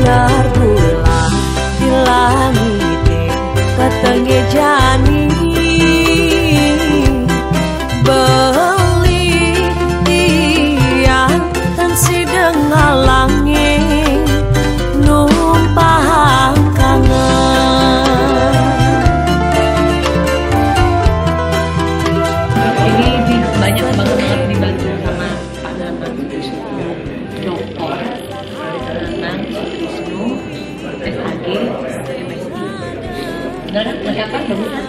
dengar bulan di langit katenge jani beli tiang dan si dengar langit numpang kangen. Ini banyak banget dibantu sama Pak Nanang dokter Nanang Wisnu SAG MSI. Kelihatan bagus kan?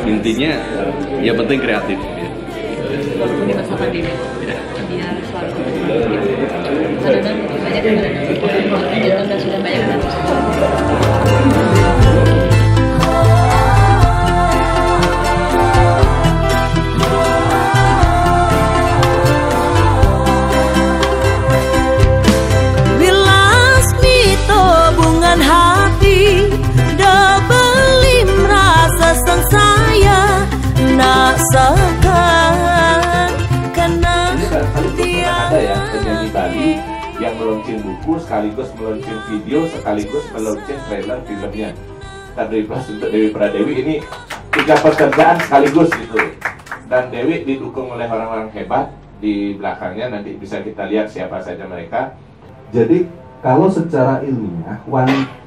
Intinya ya penting kreatif ya. Walaupun di masa pandemi biar selalu Pak Nanang banyak kegiatan dan sudah banyak yang meluncur buku sekaligus meluncur video sekaligus meluncur trailer filmnya. Dari Plus untuk Dewi Pradewi ini 3 pekerjaan sekaligus gitu. Dan Dewi didukung oleh orang-orang hebat di belakangnya, nanti bisa kita lihat siapa saja mereka. Jadi kalau secara ilmiah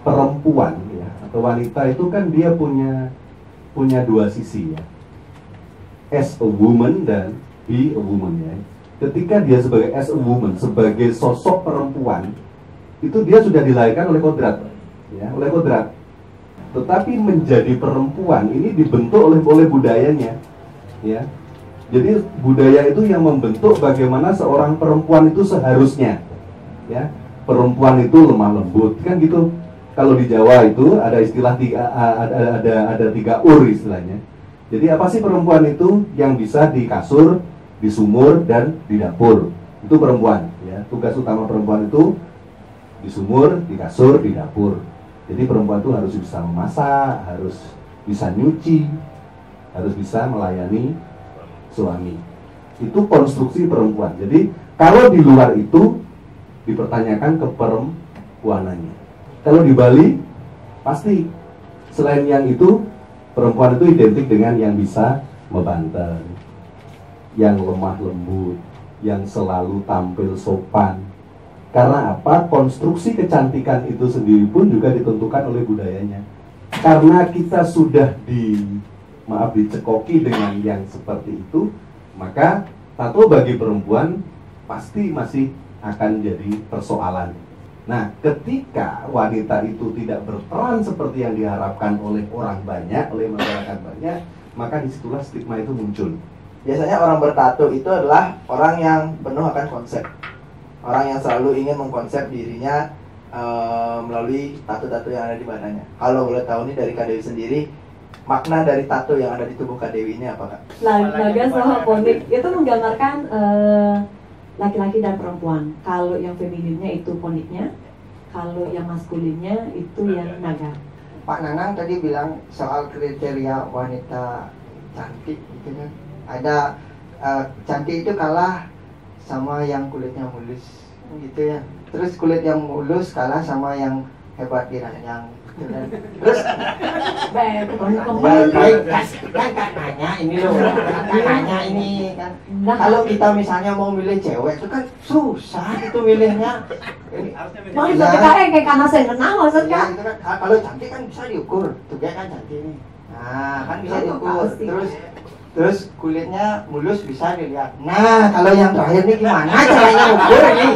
perempuan ya atau wanita itu kan dia punya 2 sisi ya. As a woman dan be a woman ya. Ketika dia sebagai as a woman, sebagai sosok perempuan, itu dia sudah dilahirkan oleh kodrat, ya, oleh kodrat. Tetapi menjadi perempuan ini dibentuk oleh budayanya, ya. Jadi budaya itu yang membentuk bagaimana seorang perempuan itu seharusnya, ya. Perempuan itu lemah lembut, kan gitu. Kalau di Jawa itu ada istilah ada 3 istilahnya. Jadi apa sih perempuan itu? Yang bisa di kasur, di sumur, dan di dapur. Itu perempuan ya. Tugas utama perempuan itu di sumur, di kasur, di dapur. Jadi perempuan itu harus bisa memasak, harus bisa nyuci, harus bisa melayani suami. Itu konstruksi perempuan. Jadi kalau di luar itu dipertanyakan keperempuanannya. Kalau di Bali pasti selain yang itu, perempuan itu identik dengan yang bisa membantu, yang lemah lembut, yang selalu tampil sopan. Karena apa? Konstruksi kecantikan itu sendiri pun juga ditentukan oleh budayanya. Karena kita sudah dicekoki dengan yang seperti itu, maka tato bagi perempuan pasti masih akan jadi persoalan. Nah, ketika wanita itu tidak berperan seperti yang diharapkan oleh orang banyak, oleh masyarakat banyak, maka disitulah stigma itu muncul. Biasanya orang bertato itu adalah orang yang penuh akan konsep. Orang yang selalu ingin mengkonsep dirinya melalui tato-tato yang ada di badannya. Kalau boleh tahu nih dari Kak Dewi sendiri, makna dari tato yang ada di tubuh Kak Dewi ini apa, Kak? Naga Sahaponik itu menggambarkan laki-laki dan perempuan. Kalau yang femininnya itu poniknya, kalau yang maskulinnya itu yang naga. Pak Nanang tadi bilang soal kriteria wanita cantik gitu kan. Ada cantik itu kalah sama yang kulitnya mulus gitu ya. Terus kulit yang mulus kalah sama yang hebat dirancang gitu kan. Terus baik kan nanya ini loh, nanya ini kan. Kalau kita misalnya mau milih cewek itu kan susah itu milihnya. Mau PKN kayak karena saya kenal maksudnya. Ya, itu kan, kalau cantik kan bisa diukur, tuh kan cantik nih. Nah kan bisa diukur. Terus kulitnya mulus bisa dilihat. Nah, kalau yang terakhir nih gimana caranya ngukur nih?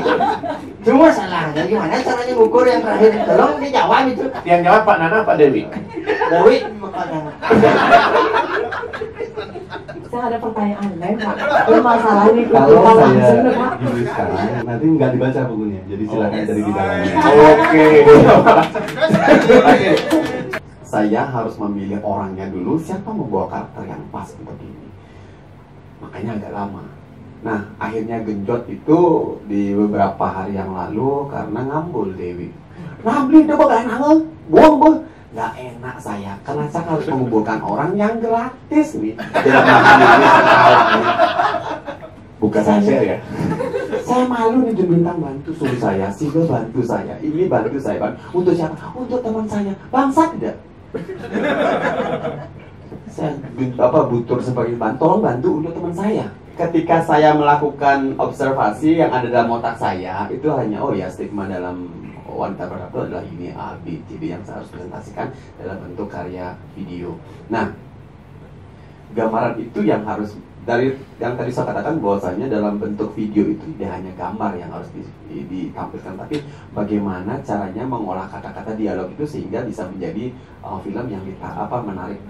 Cuma salahnya gimana caranya ngukur yang terakhir? Tolong dijawab itu. Yang jawab Pak Nana, Pak Dewi. Dewi, Pak Nana. Saya ada pertanyaan lain, Pak. Ini masalah ini kalau saya gini sekarang, nanti nggak dibaca bukunya. Jadi silakan dari di dalamnya. Oke. Saya harus memilih orangnya dulu, siapa membawa karakter yang pas untuk ini. Makanya agak lama. Nah, akhirnya genjot itu di beberapa hari yang lalu karena ngambul Dewi. Nabli, dia bakal enak, buang. Nggak enak saya, karena saya harus mengumpulkan orang yang gratis nih. Bukan saya ya. Saya Saya malu nih bintang bantu suruh saya, single bantu saya, ini bantu saya, Bang. Untuk siapa? Untuk teman saya. Bangsa tidak. Saya butuh sebagai bantu, tolong bantu untuk teman saya. Ketika saya melakukan observasi yang ada dalam otak saya, itu hanya stigma dalam wanita bertatu adalah ini A, B, C, D yang saya harus presentasikan dalam bentuk karya video. Nah, gambaran itu yang harus dari yang tadi saya katakan bahwasanya dalam bentuk video itu tidak hanya gambar yang harus ditampilkan, tapi bagaimana caranya mengolah kata-kata dialog itu sehingga bisa menjadi film yang menarik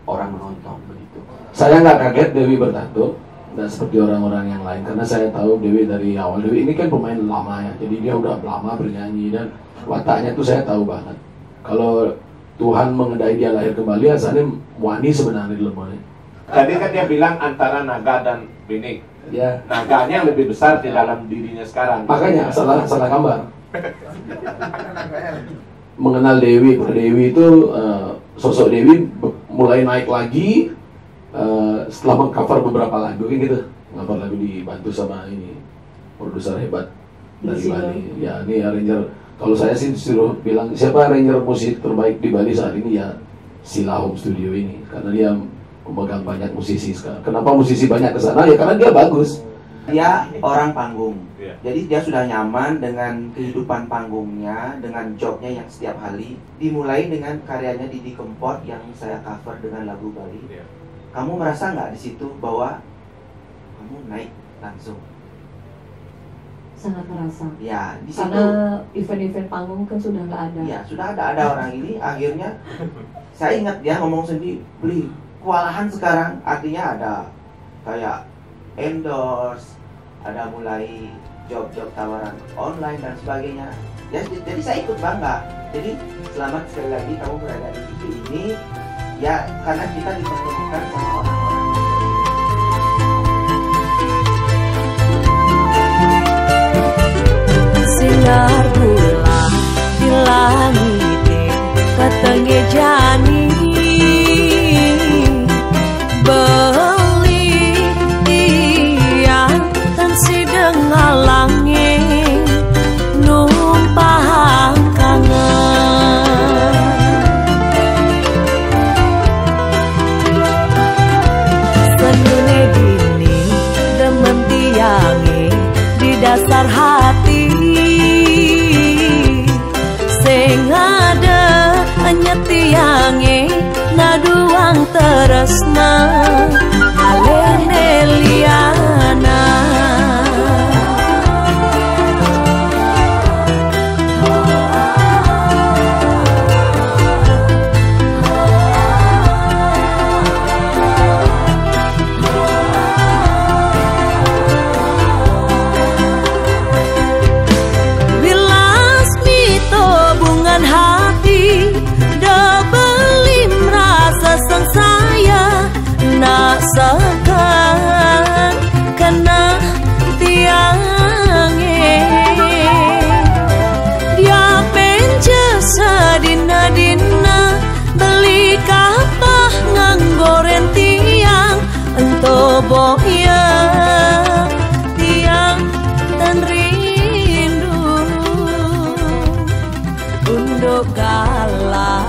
orang menonton begitu. Saya nggak kaget Dewi bertato, dan seperti orang-orang yang lain karena saya tahu Dewi dari awal. Dewi ini kan pemain lama ya, jadi dia udah lama bernyanyi dan wataknya tuh saya tahu banget. Kalau Tuhan mengendai dia lahir kembali, asalnya wani sebenarnya lemahnya. Tadi kan dia bilang antara naga dan bening. Ya. Naganya lebih besar di dalam dirinya sekarang. Makanya salah gambar. Mengenal Dewi, Dewi itu sosok Dewi mulai naik lagi setelah mengcover beberapa lagu kan gitu. Cover lagu dibantu sama ini produser hebat dari Bali. Ya, ini arranger. Kalau saya sih disuruh bilang siapa arranger musik terbaik di Bali saat ini, ya Sila Home Studio ini, karena dia memegang banyak musisi sekarang. Kenapa musisi banyak ke sana? Ya karena dia bagus. Dia orang panggung. Jadi dia sudah nyaman dengan kehidupan panggungnya, dengan jobnya yang setiap hari. Dimulai dengan karyanya Didi Kempot yang saya cover dengan lagu Bali. Kamu merasa nggak di situ bahwa kamu naik langsung? Sangat merasa. Ya, di situ. Karena event-event panggung kan sudah nggak ada. Ya, sudah ada orang ini. Akhirnya saya ingat dia ngomong sendiri, beli kewalahan sekarang, artinya ada kayak endorse, ada mulai job-job tawaran online dan sebagainya. Ya, jadi saya ikut bangga. Jadi selamat sekali lagi kamu berada di titik ini. Ya, karena kita dipertemukan sama orang-orang. Sinar bulan di langit katenge jani beli tiang dan sideng ngalangi numpang kangen senune dini demen tiangi di dasar hati sing ada hanya tiangi naduang teresna alene liana bilas mito bungan hati dabelim rasa sang saya nak sekan kena tiange dia pencesa dina-dina beli kapah nganggoren tiang ento boya tiang dan rindu untuk galah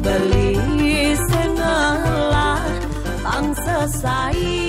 beli sengalah bangsa saya